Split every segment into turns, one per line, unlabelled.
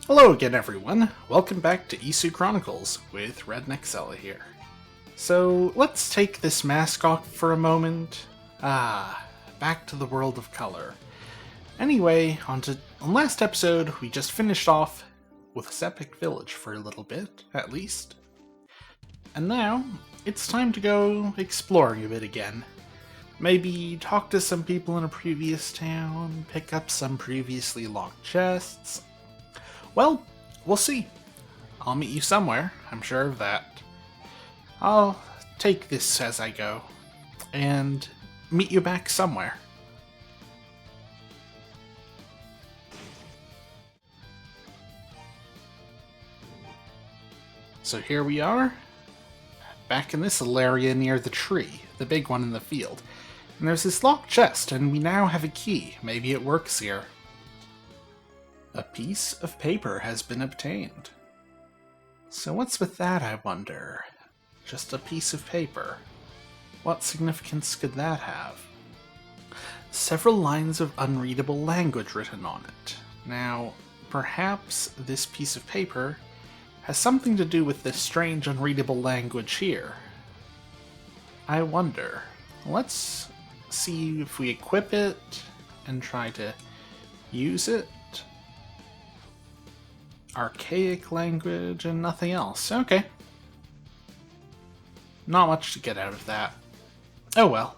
Hello again, everyone. Welcome back to Isu Chronicles with Redneckzella here. So let's take this mask off for a moment. Back to the world of color. Anyway, on last episode, we just finished off with Sepik Village for a little bit, at least. And now, it's time to go exploring a bit again. Maybe talk to some people in a previous town, pick up some previously locked chests. Well, we'll see. I'll meet you somewhere, I'm sure of that. I'll take this as I go, and meet you back somewhere. So here we are, back in this little area near the tree, the big one in the field. And there's this locked chest, and we now have a key. Maybe it works here. A piece of paper has been obtained. So what's with that, I wonder? Just a piece of paper. What significance could that have? Several lines of unreadable language written on it. Now, perhaps this piece of paper has something to do with this strange unreadable language here. I wonder. Let's see if we equip it and try to use it. Archaic language and nothing else. Okay. Not much to get out of that. Oh well.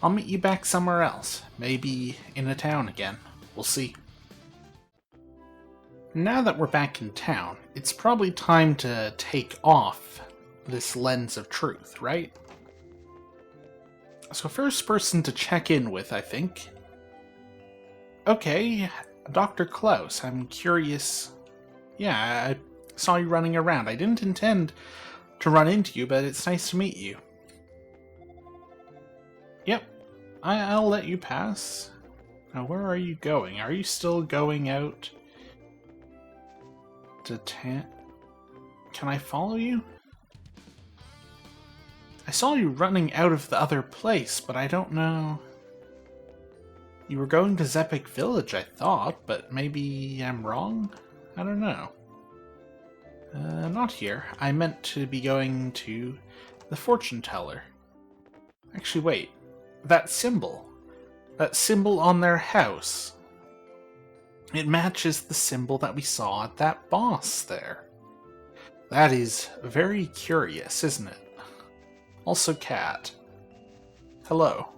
I'll meet you back somewhere else. Maybe in a town again. We'll see. Now that we're back in town, it's probably time to take off this lens of truth, right? So first person to check in with, I think. Okay, Dr. Klaus, I'm curious. Yeah, I saw you running around. I didn't intend to run into you, but it's nice to meet you. Yep, I'll let you pass. Now, where are you going? Are you still going out to Can I follow you? I saw you running out of the other place, but I don't know. You were going to Sepik Village, I thought, but maybe I'm wrong? I don't know. Not here. I meant to be going to the fortune teller. Actually, wait. That symbol. That symbol on their house. It matches the symbol that we saw at that boss there. That is very curious, isn't it? Also, cat. Hello.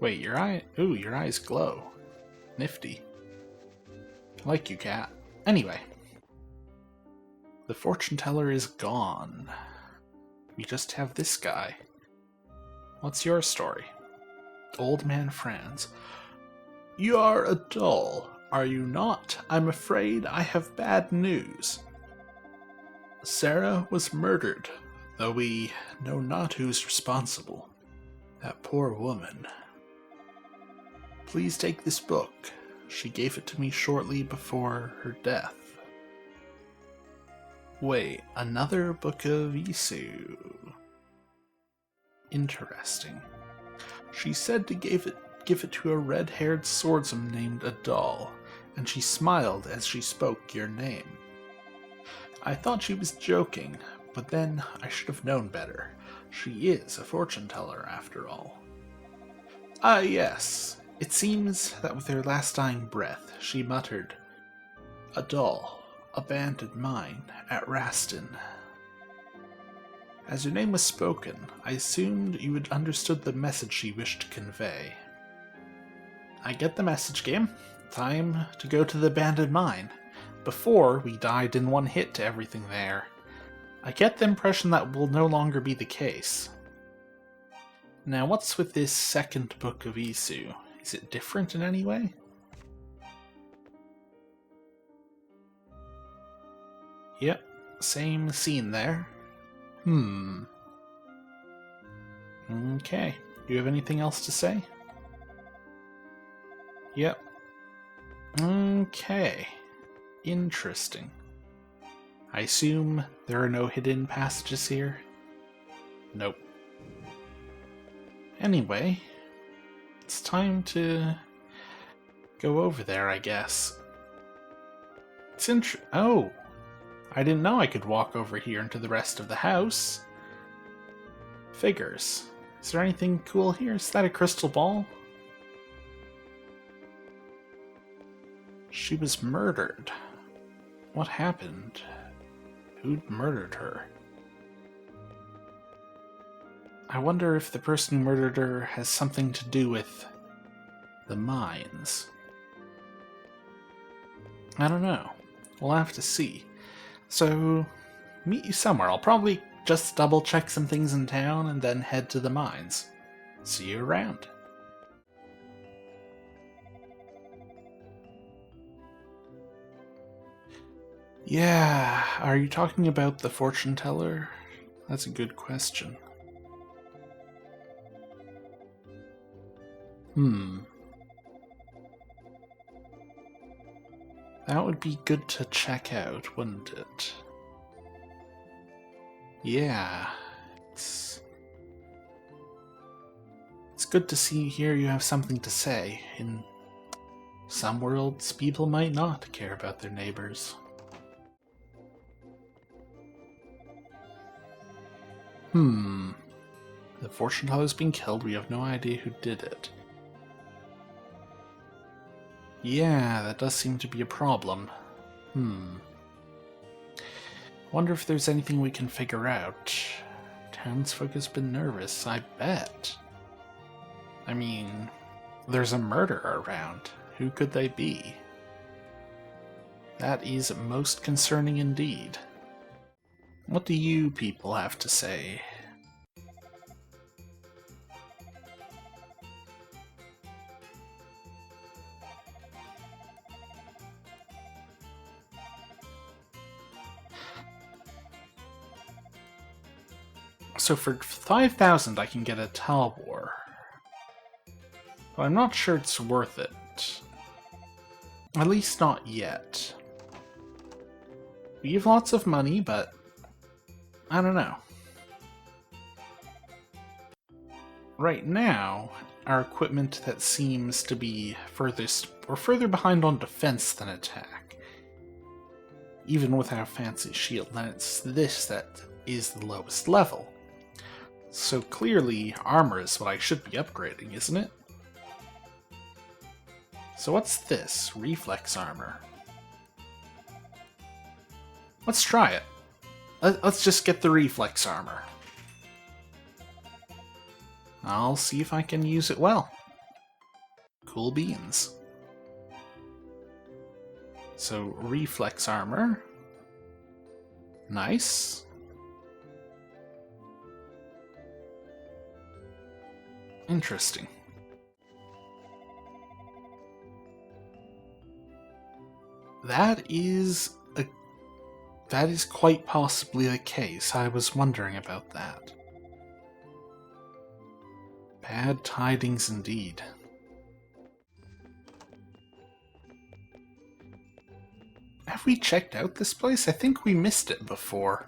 Wait, your eyes glow. Nifty. I like you, cat. Anyway. The fortune teller is gone. We just have this guy. What's your story? Old Man Franz. You are a doll, are you not? I'm afraid I have bad news. Sarah was murdered, though we know not who's responsible. That poor woman. Please take this book. She gave it to me shortly before her death. Wait, another book of Isu. Interesting. She said to give it to a red-haired swordsman named Adal, and she smiled as she spoke your name. I thought she was joking, but then I should have known better. She is a fortune teller, after all. Ah, yes. It seems that with her last dying breath, she muttered, Adal, abandoned mine at Rastin. As your name was spoken, I assumed you had understood the message she wished to convey. I get the message, game. Time to go to the abandoned mine. Before, we died in one hit to everything there. I get the impression that will no longer be the case. Now, what's with this second book of Isu? Is it different in any way? Yep, same scene there. Okay, do you have anything else to say? Yep. Okay. Interesting. I assume there are no hidden passages here? Nope. Anyway, it's time to go over there, I guess. Oh, I didn't know I could walk over here into the rest of the house. Figures. Is there anything cool here? Is that a crystal ball? She was murdered. What happened? Who'd murdered her? I wonder if the person who murdered her has something to do with the mines. I don't know. We'll have to see. So, meet you somewhere. I'll probably just double check some things in town and then head to the mines. See you around. Yeah, are you talking about the fortune teller? That's a good question. That would be good to check out, wouldn't it? Yeah, it's good to see here you have something to say. In some worlds, people might not care about their neighbors. The fortune teller's been killed. We have no idea who did it. Yeah, that does seem to be a problem. Wonder if there's anything we can figure out. Townsfolk has been nervous, I bet. I mean, there's a murderer around. Who could they be? That is most concerning indeed. What do you people have to say? So for 5,000 I can get a Talwar. But I'm not sure it's worth it. At least not yet. We have lots of money, but I don't know. Right now, our equipment that seems to be we're further behind on defense than attack. Even with our fancy shield, and it's this that is the lowest level. So clearly, armor is what I should be upgrading, isn't it? So what's this? Reflex armor. Let's try it. Let's just get the reflex armor. I'll see if I can use it well. Cool beans. So, reflex armor. Nice. Interesting. That is quite possibly the case. I was wondering about that. Bad tidings indeed. Have we checked out this place? I think we missed it before.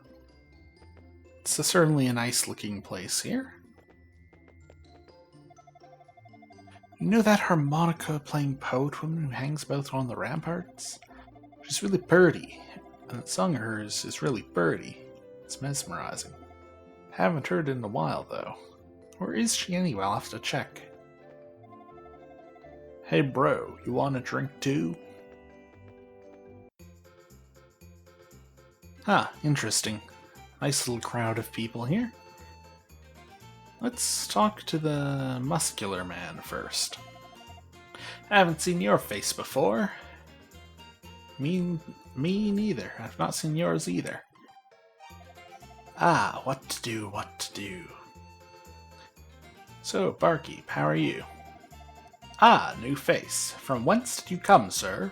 It's certainly a nice looking place here. You know that harmonica playing poet woman who hangs about on the ramparts? She's really pretty, and the song of hers is really pretty. It's mesmerizing. Haven't heard it in a while, though. Where is she anyway? I'll have to check. Hey bro, you want a drink too? Ah, interesting. Nice little crowd of people here. Let's talk to the muscular man first. I haven't seen your face before. Me neither. I've not seen yours either. Ah, what to do. So, Barkeep, how are you? Ah, new face. From whence did you come, sir?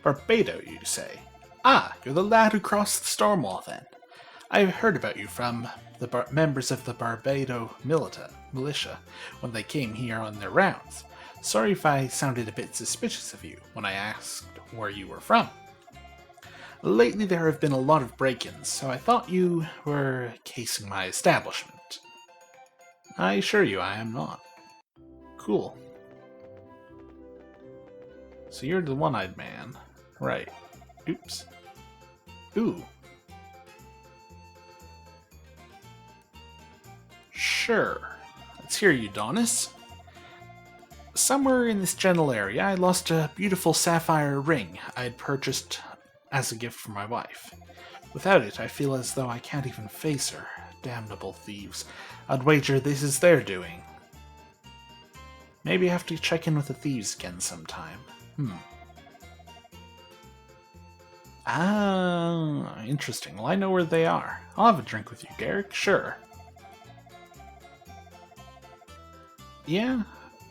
Barbado, you say? Ah, you're the lad who crossed the storm wall, then. I've heard about you from the members of the Barbado militia when they came here on their rounds. Sorry if I sounded a bit suspicious of you when I asked where you were from. Lately there have been a lot of break-ins, so I thought you were casing my establishment. I assure you I am not. cool. So you're the one-eyed man. Right. Oops. Ooh. Sure. Let's hear you, Donis. Somewhere in this general area, I lost a beautiful sapphire ring I had purchased as a gift for my wife. Without it, I feel as though I can't even face her. Damnable thieves. I'd wager this is their doing. Maybe I have to check in with the thieves again sometime. Ah, interesting. Well, I know where they are. I'll have a drink with you, Garrick. Sure. Yeah,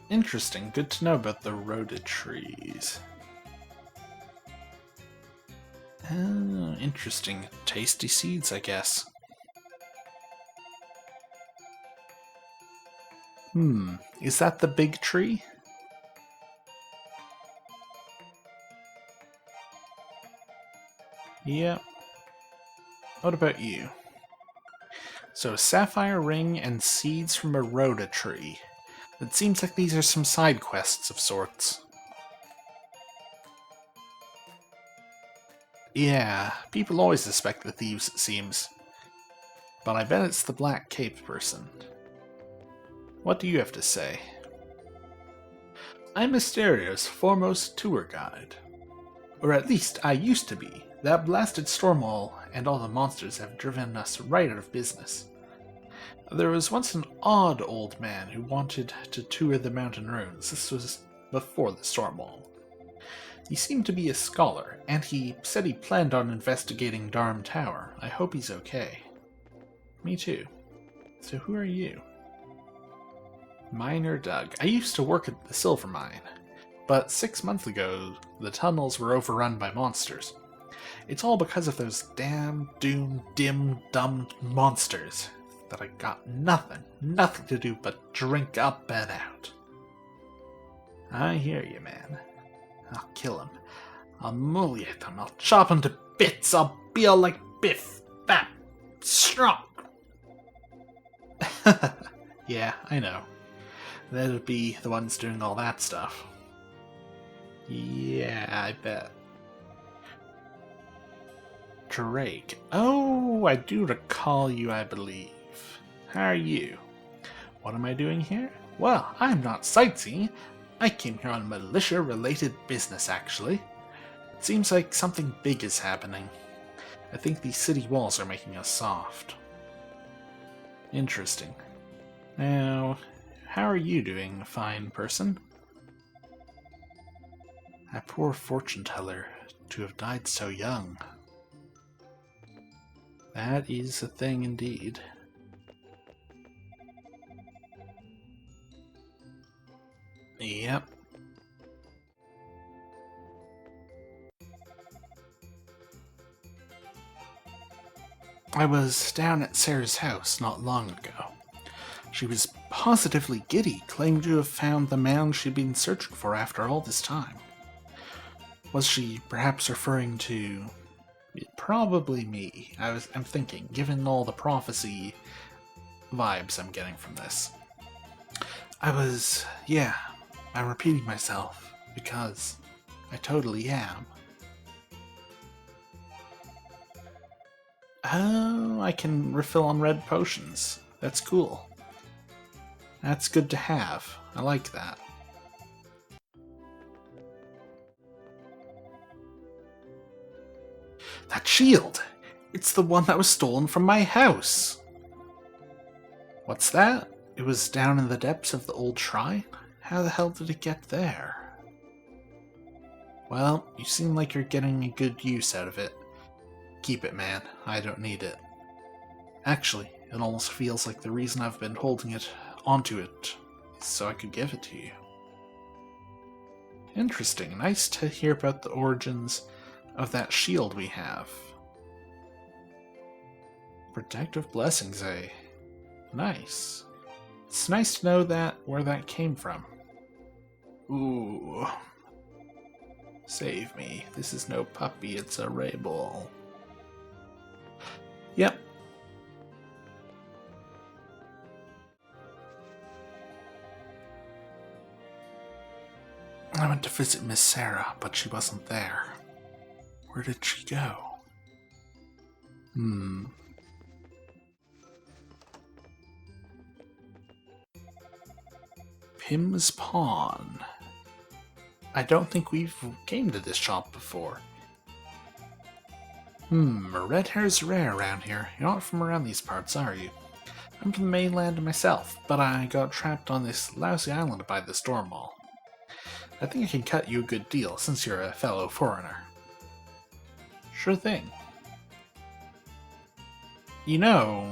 interesting. Good to know about the rhoda trees. Interesting. Tasty seeds, I guess. Is that the big tree? Yep. What about you? So, a sapphire ring and seeds from a rhoda tree. It seems like these are some side quests of sorts. Yeah, people always suspect the thieves, it seems. But I bet it's the black cape person. What do you have to say? I'm Mysterio's foremost tour guide. Or at least I used to be. That blasted Stormwall and all the monsters have driven us right out of business. There was once an odd old man who wanted to tour the mountain ruins. This was before the Stormwall. He seemed to be a scholar, and he said he planned on investigating Darm Tower. I hope he's okay. Me too. So who are you? Miner Doug. I used to work at the silver mine, but 6 months ago the tunnels were overrun by monsters. It's all because of those damn, dumb monsters that I got nothing to do but drink up and out. I hear you, man. I'll kill him. I'll mutilate him. I'll chop him to bits. I'll be all like Biff. Fat. Strong. Yeah, I know. They'll be the ones doing all that stuff. Yeah, I bet. Drake. Oh, I do recall you, I believe. How are you? What am I doing here? Well, I'm not sightseeing. I came here on militia-related business, actually. It seems like something big is happening. I think these city walls are making us soft. Interesting. Now, how are you doing, fine person? A poor fortune teller, to have died so young. That is a thing indeed. Yep. I was down at Sarah's house not long ago. She was positively giddy, claiming to have found the man she'd been searching for after all this time. Was she perhaps referring to... Probably me, I'm thinking, given all the prophecy vibes I'm getting from this. I'm repeating myself, because I totally am. Oh, I can refill on red potions. That's cool. That's good to have. I like that. That shield! It's the one that was stolen from my house! What's that? It was down in the depths of the old shrine? How the hell did it get there? Well, you seem like you're getting a good use out of it. Keep it, man. I don't need it. Actually, it almost feels like the reason I've been holding it onto it is so I could give it to you. Interesting. Nice to hear about the origins of that shield we have. Protective blessings, eh? Nice. It's nice to know where that came from. Ooh. Save me. This is no puppy, it's a rebel. Yep. I went to visit Miss Sarah, but she wasn't there. Where did she go? Pim's Pawn. I don't think we've came to this shop before. Red hair's rare around here. You're not from around these parts, are you? I'm from the mainland myself, but I got trapped on this lousy island by the storm wall. I think I can cut you a good deal, since you're a fellow foreigner. Sure thing. You know,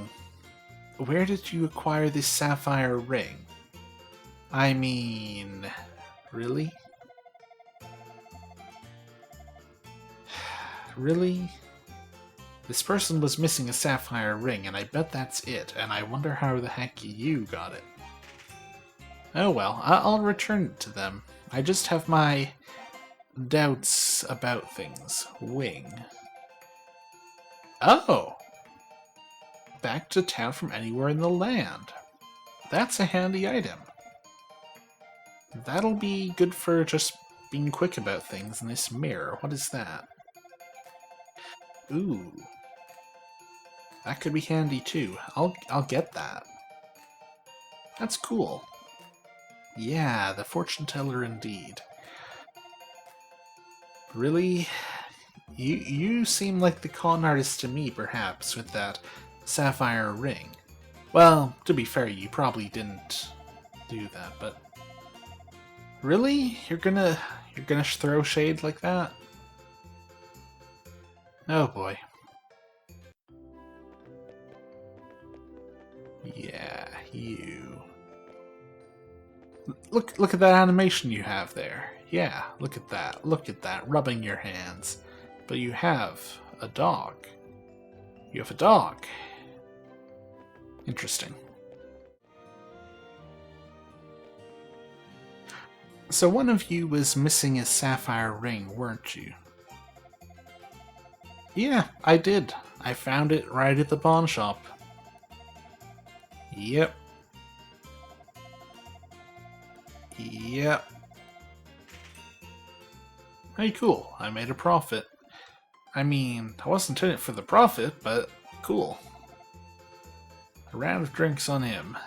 where did you acquire this sapphire ring? I mean, really? Really? This person was missing a sapphire ring, and I bet that's it, and I wonder how the heck you got it. Oh well, I'll return it to them. I just have my doubts about things. Wing. Oh! Back to town from anywhere in the land. That's a handy item. That'll be good for just being quick about things in this mirror. What is that? Ooh. That could be handy too. I'll get that. That's cool. Yeah, the fortune teller indeed. Really? You seem like the con artist to me, perhaps, with that sapphire ring. Well, to be fair, you probably didn't do that, but really? You're gonna throw shade like that? Oh boy. Yeah, you. Look at that animation you have there. Yeah, look at that. Look at that, rubbing your hands. But you have a dog. You have a dog. Interesting. So one of you was missing a sapphire ring, weren't you? Yeah, I did. I found it right at the pawn shop. Yep. Yep. Hey, cool. I made a profit. I mean, I wasn't in it for the profit, but cool. A round of drinks on him.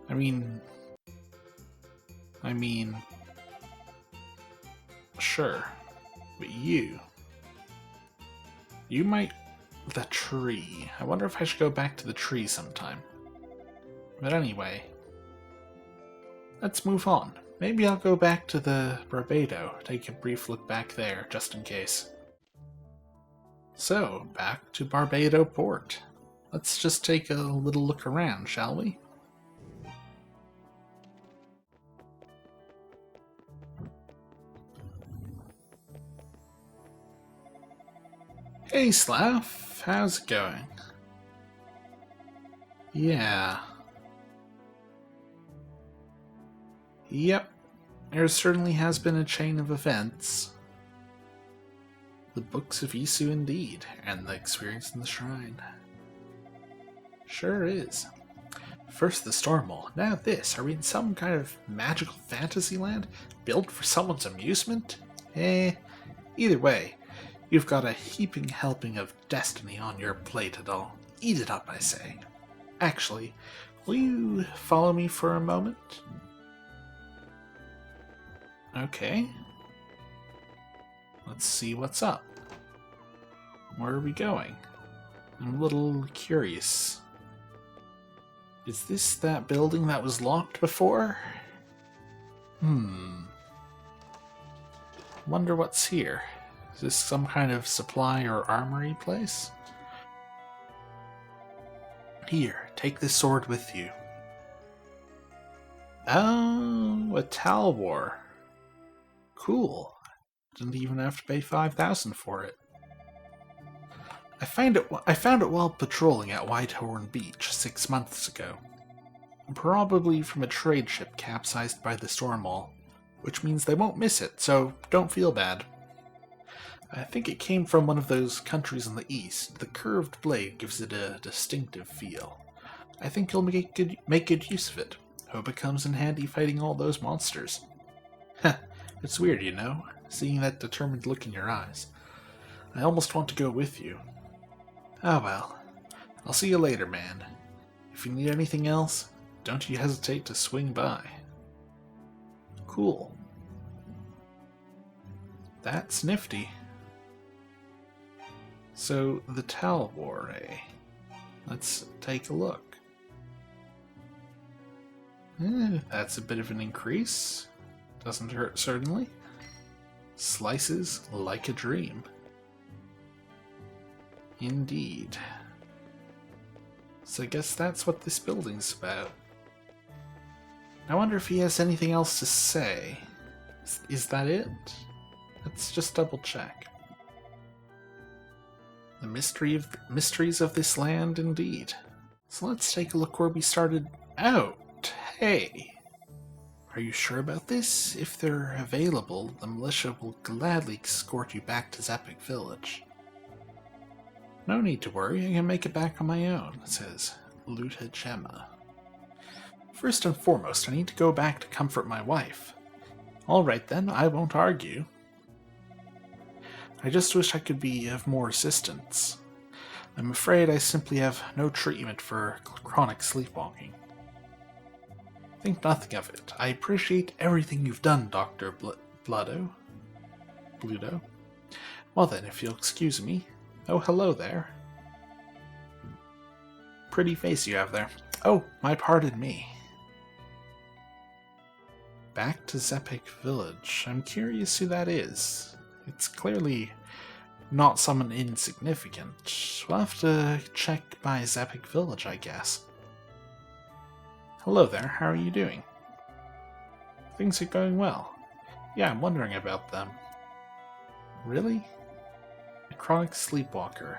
I mean, sure. But you might... The tree. I wonder if I should go back to the tree sometime. But anyway, let's move on. Maybe I'll go back to the Barbado, take a brief look back there, just in case. So, back to Barbado Port. Let's just take a little look around, shall we? Hey Slav, how's it going? Yeah. Yep, there certainly has been a chain of events. The Books of Isu indeed, and the experience in the shrine. Sure is. First the Stormwall, now this. Are we in some kind of magical fantasy land built for someone's amusement? Either way, you've got a heaping helping of destiny on your plate at all. Eat it up, I say. Actually, will you follow me for a moment? Okay. Let's see what's up. Where are we going? I'm a little curious. Is this that building that was locked before? Wonder what's here. Is this some kind of supply or armory place? Here, take this sword with you. Oh, a Talwar. Cool. Didn't even have to pay 5,000 for it. I found it while patrolling at Whitehorn Beach 6 months ago. Probably from a trade ship capsized by the Stormwall, which means they won't miss it, so don't feel bad. I think it came from one of those countries in the east. The curved blade gives it a distinctive feel. I think you'll make good use of it. Hope it comes in handy fighting all those monsters. It's weird, you know, seeing that determined look in your eyes. I almost want to go with you. Oh well. I'll see you later, man. If you need anything else, don't you hesitate to swing by. Cool. That's nifty. So, the Talwar, eh? Let's take a look. That's a bit of an increase. Doesn't hurt, certainly. Slices like a dream. Indeed. So I guess that's what this building's about. I wonder if he has anything else to say. Is that it? Let's just double check. The mysteries of this land, indeed. So let's take a look where we started out. Hey! Are you sure about this? If they're available, the militia will gladly escort you back to Zepik Village. No need to worry, I can make it back on my own, says Luta Gemma. First and foremost, I need to go back to comfort my wife. Alright then, I won't argue. I just wish I could be of more assistance. I'm afraid I simply have no treatment for chronic sleepwalking. Think nothing of it. I appreciate everything you've done, Dr. Bludo. Well then, if you'll excuse me. Oh, hello there. Pretty face you have there. Oh, my pardon me. Back to Zepik Village. I'm curious who that is. It's clearly not someone insignificant. We'll have to check by Zepik Village, I guess. Hello there, how are you doing? Things are going well. Yeah, I'm wondering about them. Really? A chronic sleepwalker.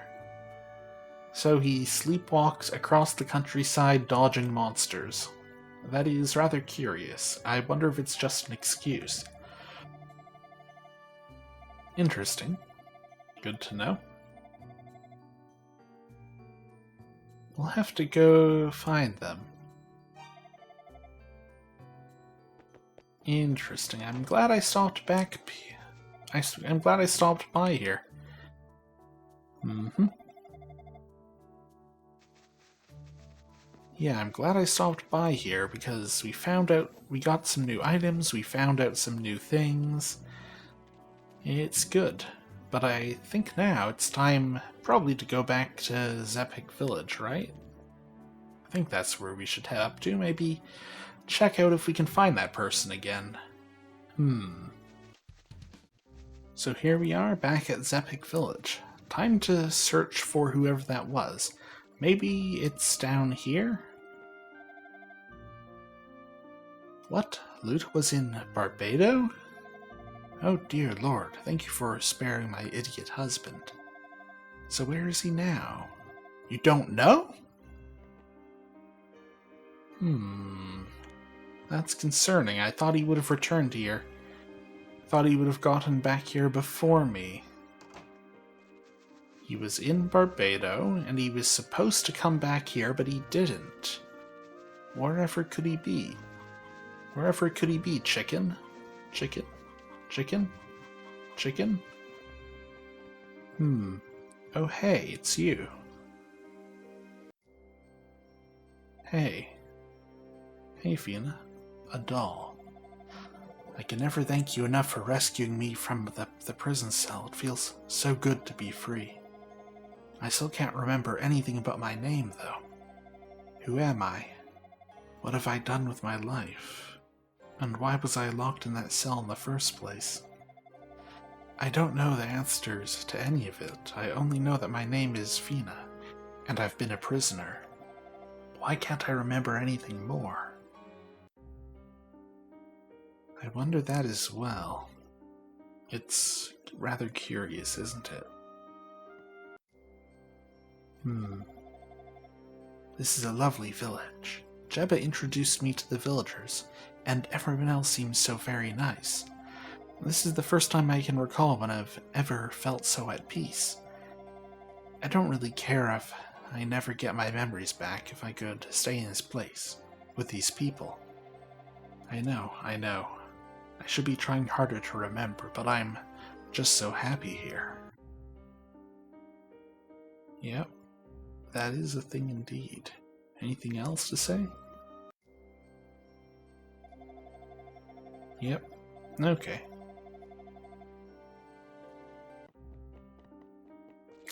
So he sleepwalks across the countryside dodging monsters. That is rather curious. I wonder if it's just an excuse. Interesting. Good to know. We'll have to go find them. Interesting. I'm glad I stopped back. I'm glad I stopped by here. Yeah, I'm glad I stopped by here because we got some new items, we found out some new things. It's good. But I think now it's time probably to go back to Zepik Village, right? I think that's where we should head up to. Maybe check out if we can find that person again. So here we are back at Zepik Village. Time to search for whoever that was. Maybe it's down here? What? Loot was in Barbado? Oh dear lord, thank you for sparing my idiot husband. So where is he now? You don't know? That's concerning. I thought he would have returned here. Thought he would have gotten back here before me. He was in Barbado, and he was supposed to come back here, but he didn't. Wherever could he be? Wherever could he be, chicken? Chicken? Chicken? Chicken? Oh hey, it's you. Hey. Hey, Fiona. A doll. I can never thank you enough for rescuing me from the prison cell. It feels so good to be free. I still can't remember anything about my name, though. Who am I? What have I done with my life? And why was I locked in that cell in the first place? I don't know the answers to any of it. I only know that my name is Fina, and I've been a prisoner. Why can't I remember anything more? I wonder that as well. It's rather curious, isn't it? This is a lovely village. Jebba introduced me to the villagers, and everyone else seems so very nice. This is the first time I can recall when I've ever felt so at peace. I don't really care if I never get my memories back if I could stay in this place, with these people. I know. I I should be trying harder to remember, but I'm just so happy here. Yep, that is a thing indeed. Anything else to say? Yep. Okay.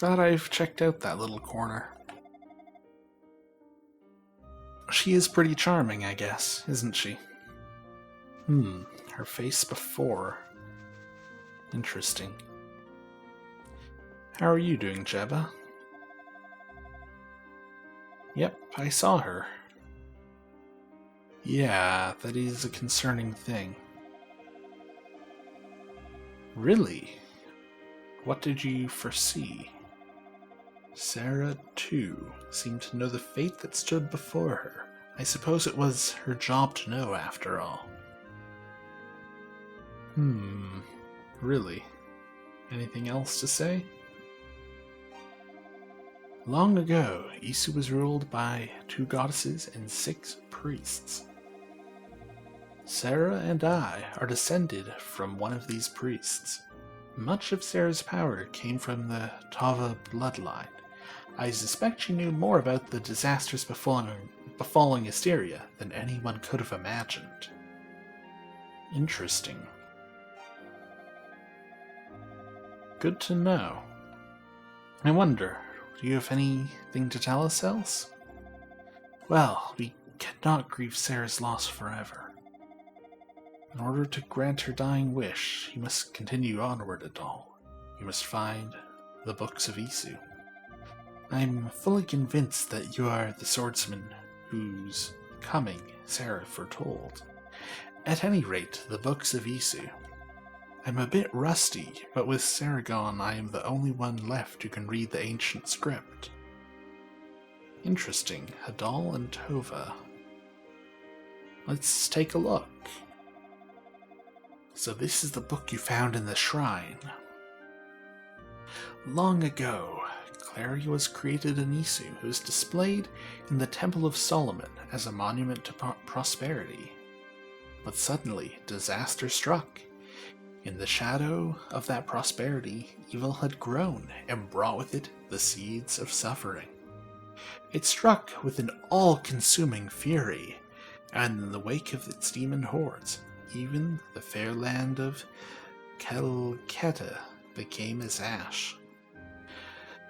Glad I've checked out that little corner. She is pretty charming, I guess, isn't she? Her face before. Interesting. How are you doing, Jebba? Yep, I saw her. Yeah, that is a concerning thing. Really? What did you foresee? Sarah, too, seemed to know the fate that stood before her. I suppose it was her job to know, after all. Really? Anything else to say? Long ago, Isu was ruled by 2 goddesses and 6 priests. Sarah and I are descended from one of these priests. Much of Sarah's power came from the Tava bloodline. I suspect she knew more about the disasters befalling Asteria than anyone could have imagined. Interesting. Good to know. I wonder, do you have anything to tell us else? Well, we cannot grieve Sarah's loss forever. In order to grant her dying wish, you must continue onward, Adal. You must find the books of Isu. I'm fully convinced that you are the swordsman whose coming Sarah foretold. At any rate, the books of Isu. I'm a bit rusty, but with Sarah gone, I am the only one left who can read the ancient script. Interesting. Hadal and Tova. Let's take a look. So this is the book you found in the shrine. Long ago, Claria was created in Isu, who was displayed in the Temple of Solomon as a monument to prosperity. But suddenly, disaster struck. In the shadow of that prosperity, evil had grown and brought with it the seeds of suffering. It struck with an all-consuming fury, and in the wake of its demon hordes, even the fair land of Kelketa became as ash.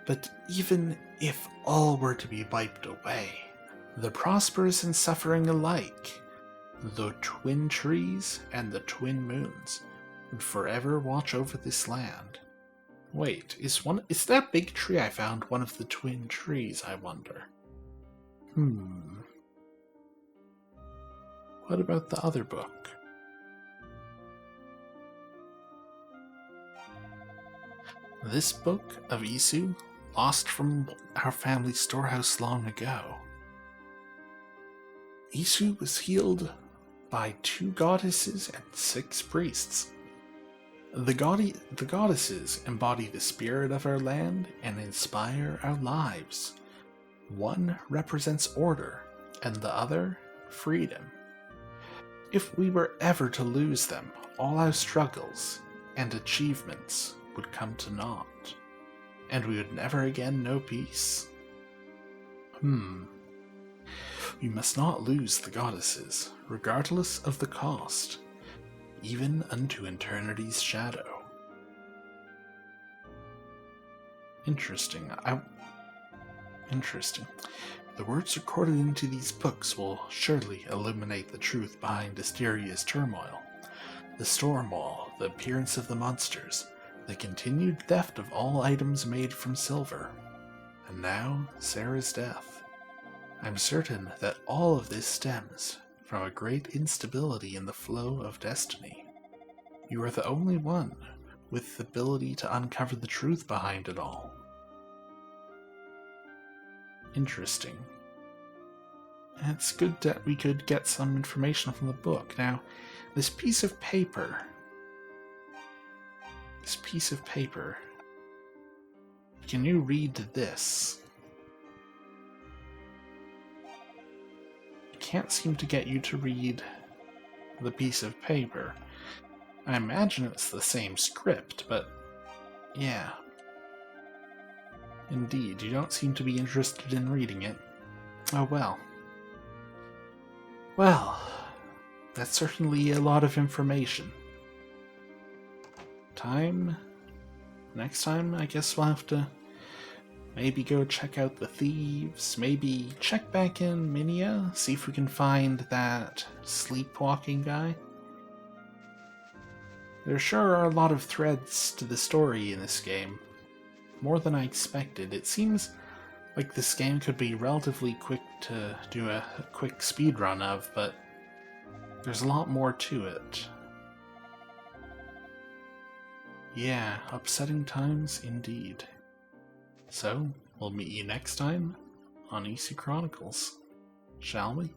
But even if all were to be wiped away, the prosperous and suffering alike, the twin trees and the twin moons, would forever watch over this land. Wait, is that big tree I found one of the twin trees, I wonder? What about the other book? This book of Isu, lost from our family storehouse long ago. Isu was healed by 2 goddesses and 6 priests. The goddesses embody the spirit of our land and inspire our lives. One represents order, and the other, freedom. If we were ever to lose them, all our struggles and achievements would come to naught, and we would never again know peace. We must not lose the goddesses, regardless of the cost, even unto eternity's shadow. Interesting. Interesting. The words recorded into these books will surely illuminate the truth behind Asteria's turmoil. The storm wall, the appearance of the monsters, the continued theft of all items made from silver, and now Sarah's death. I'm certain that all of this stems from a great instability in the flow of destiny. You are the only one with the ability to uncover the truth behind it all. Interesting. It's good that we could get some information from the book. Now, this piece of paper, can you read this? I can't seem to get you to read the piece of paper. I imagine it's the same script, but yeah. Indeed, you don't seem to be interested in reading it. Oh well. Well, that's certainly a lot of information. Next time, I guess we'll have to maybe go check out the thieves, maybe check back in Minia, see if we can find that sleepwalking guy. There sure are a lot of threads to the story in this game. More than I expected. It seems like this game could be relatively quick to do a quick speedrun of, but there's a lot more to it. Yeah, upsetting times indeed. So, we'll meet you next time on EC Chronicles. Shall we?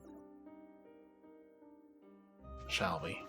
Shall we?